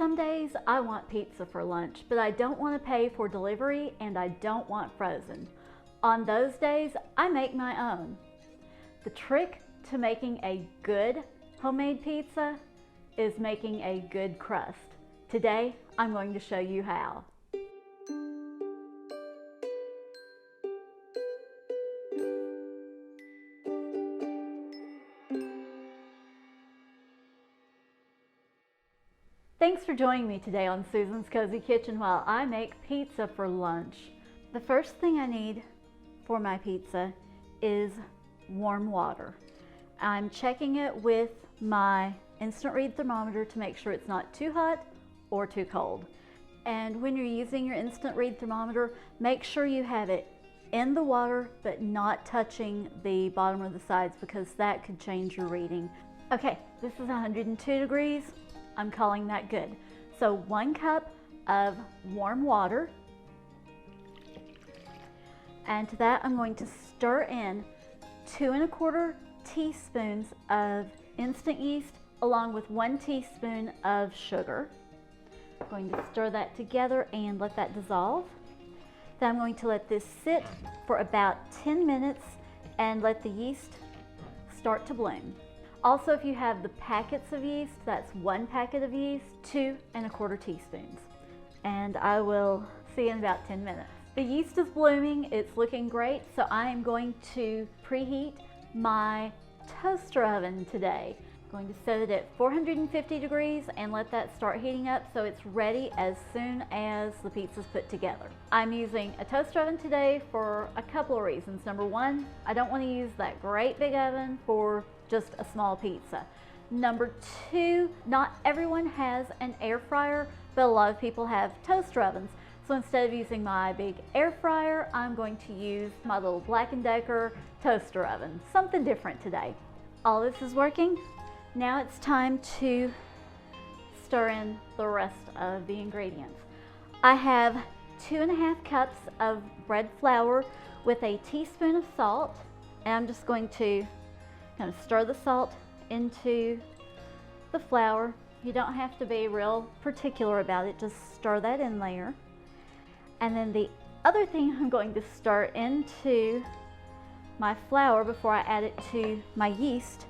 Some days I want pizza for lunch, but I don't want to pay for delivery and I don't want frozen. On those days, I make my own. The trick to making a good homemade pizza is making a good crust. Today, I'm going to show you how. Thanks for joining me today on Susan's Cozy Kitchen while I make pizza for lunch. The first thing I need for my pizza is warm water. I'm checking it with my instant read thermometer to make sure it's not too hot or too cold. And when you're using your instant read thermometer, make sure you have it in the water but not touching the bottom or the sides because that could change your reading. Okay, this is 102 degrees. I'm calling that good. So 1 cup of warm water, and to that I'm going to stir in 2 1/4 teaspoons of instant yeast along with 1 teaspoon of sugar. I'm going to stir that together and let that dissolve. Then I'm going to let this sit for about 10 minutes and let the yeast start to bloom. Also, if you have the packets of yeast, that's 1 packet of yeast, 2 1/4 teaspoons. And I will see you in about 10 minutes. The yeast is blooming, it's looking great, so I am going to preheat my toaster oven today. I'm going to set it at 450 degrees and let that start heating up so it's ready as soon as the pizza's put together. I'm using a toaster oven today for a couple of reasons. Number one, I don't want to use that great big oven for just a small pizza. Number two, not everyone has an air fryer, but a lot of people have toaster ovens. So instead of using my big air fryer, I'm going to use my little Black & Decker toaster oven. Something different today. All this is working. Now it's time to stir in the rest of the ingredients. I have 2 1/2 cups of bread flour with a teaspoon of salt, and I'm just going to kind of stir the salt into the flour. You don't have to be real particular about it, just stir that in there. And then the other thing I'm going to stir into my flour before I add it to my yeast,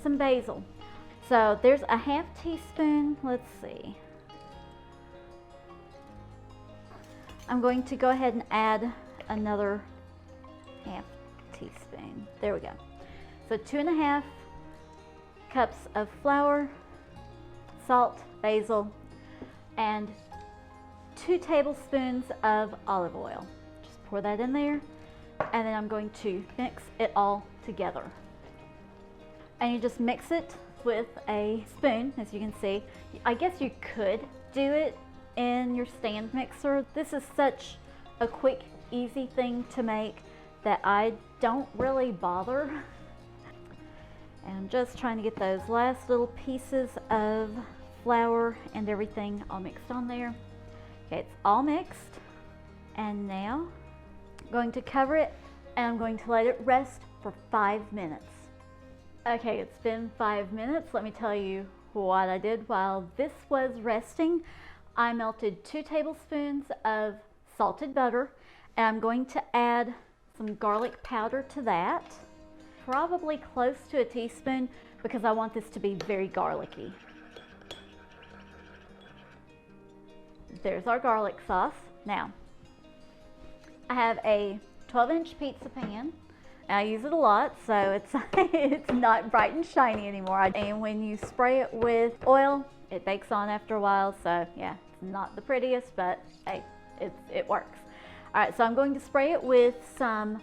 some basil. So there's a 1/2 teaspoon, let's see. I'm going to go ahead and add another 1/2 teaspoon. There we go. So 2 1/2 cups of flour, salt, basil, and 2 tablespoons of olive oil. Just pour that in there, and then I'm going to mix it all together. And you just mix it with a spoon, as you can see. I guess you could do it in your stand mixer. This is such a quick, easy thing to make that I don't really bother. And I'm just trying to get those last little pieces of flour and everything all mixed on there. Okay, it's all mixed. And now I'm going to cover it and I'm going to let it rest for 5 minutes. Okay, it's been 5 minutes. Let me tell you what I did while this was resting. I melted 2 tablespoons of salted butter, and I'm going to add some garlic powder to that. Probably close to a teaspoon because I want this to be very garlicky. There's our garlic sauce. Now, I have a 12-inch pizza pan. I use it a lot, so it's not bright and shiny anymore. And when you spray it with oil, it bakes on after a while. So yeah, it's not the prettiest, but hey, it works. All right, so I'm going to spray it with some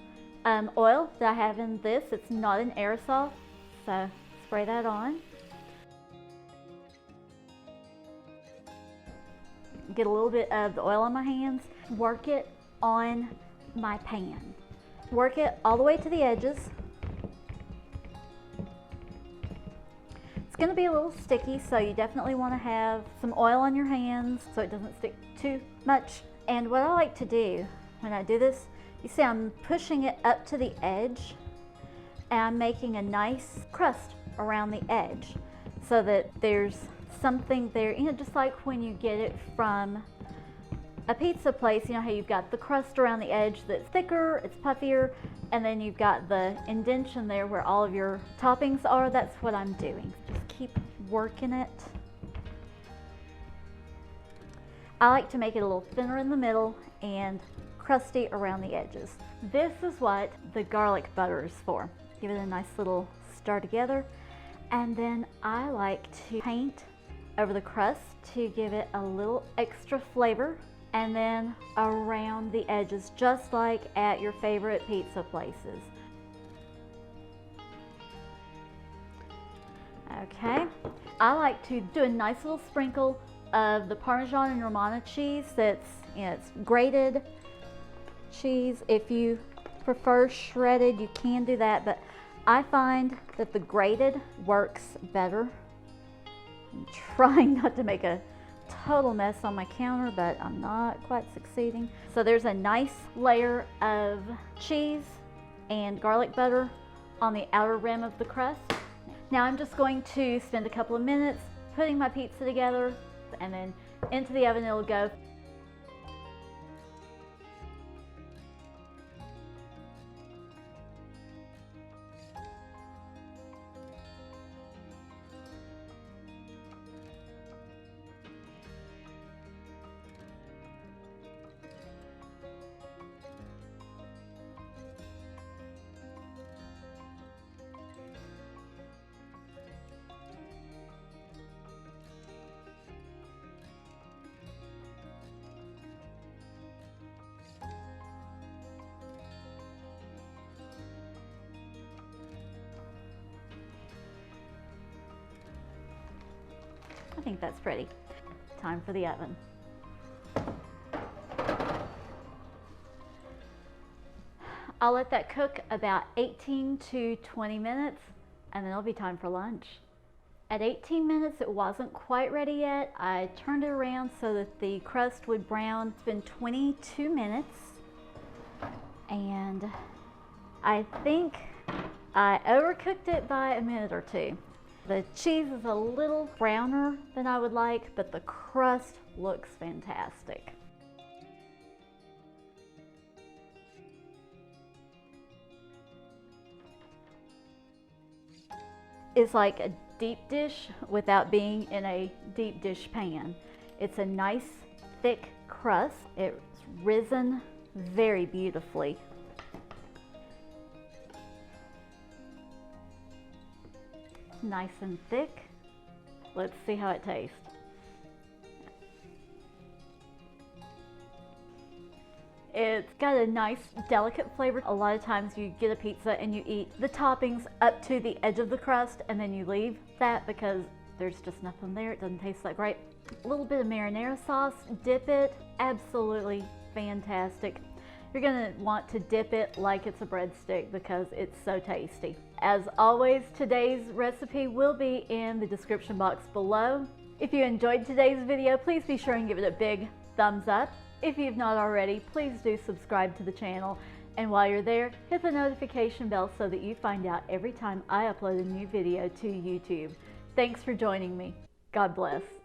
oil that I have in this. It's not an aerosol, so spray that on. Get a little bit of the oil on my hands. Work it on my pan. Work it all the way to the edges. It's going to be a little sticky, so you definitely want to have some oil on your hands so it doesn't stick too much. And what I like to do when I do this, you see I'm pushing it up to the edge and I'm making a nice crust around the edge so that there's something there, you know, just like when you get it from a pizza place, you know how you've got the crust around the edge that's thicker, it's puffier, and then you've got the indentation there where all of your toppings are. That's what I'm doing. Just keep working it. I like to make it a little thinner in the middle and crusty around the edges. This is what the garlic butter is for. Give it a nice little stir together. And then I like to paint over the crust to give it a little extra flavor, and then around the edges, just like at your favorite pizza places. Okay, I like to do a nice little sprinkle of the Parmesan and Romano cheese that's, you know, it's grated cheese. If you prefer shredded, you can do that, but I find that the grated works better. I'm trying not to make a total mess on my counter, but I'm not quite succeeding. So there's a nice layer of cheese and garlic butter on the outer rim of the crust. Now I'm just going to spend a couple of minutes putting my pizza together, and then into the oven it'll go. I think that's pretty. Time for the oven. I'll let that cook about 18 to 20 minutes, and then it'll be time for lunch. At 18 minutes, it wasn't quite ready yet. I turned it around so that the crust would brown. It's been 22 minutes, and I think I overcooked it by a minute or two. The cheese is a little browner than I would like, but the crust looks fantastic. It's like a deep dish without being in a deep dish pan. It's a nice thick crust. It's risen very beautifully. Nice and thick. Let's see how it tastes. It's got a nice delicate flavor. A lot of times you get a pizza and you eat the toppings up to the edge of the crust and then you leave that because there's just nothing there. It doesn't taste that great. A little bit of marinara sauce, dip it. Absolutely fantastic. You're gonna want to dip it like it's a breadstick because it's so tasty. As always, today's recipe will be in the description box below. If you enjoyed today's video, please be sure and give it a big thumbs up. If you've not already, please do subscribe to the channel. And while you're there, hit the notification bell so that you find out every time I upload a new video to YouTube. Thanks for joining me. God bless.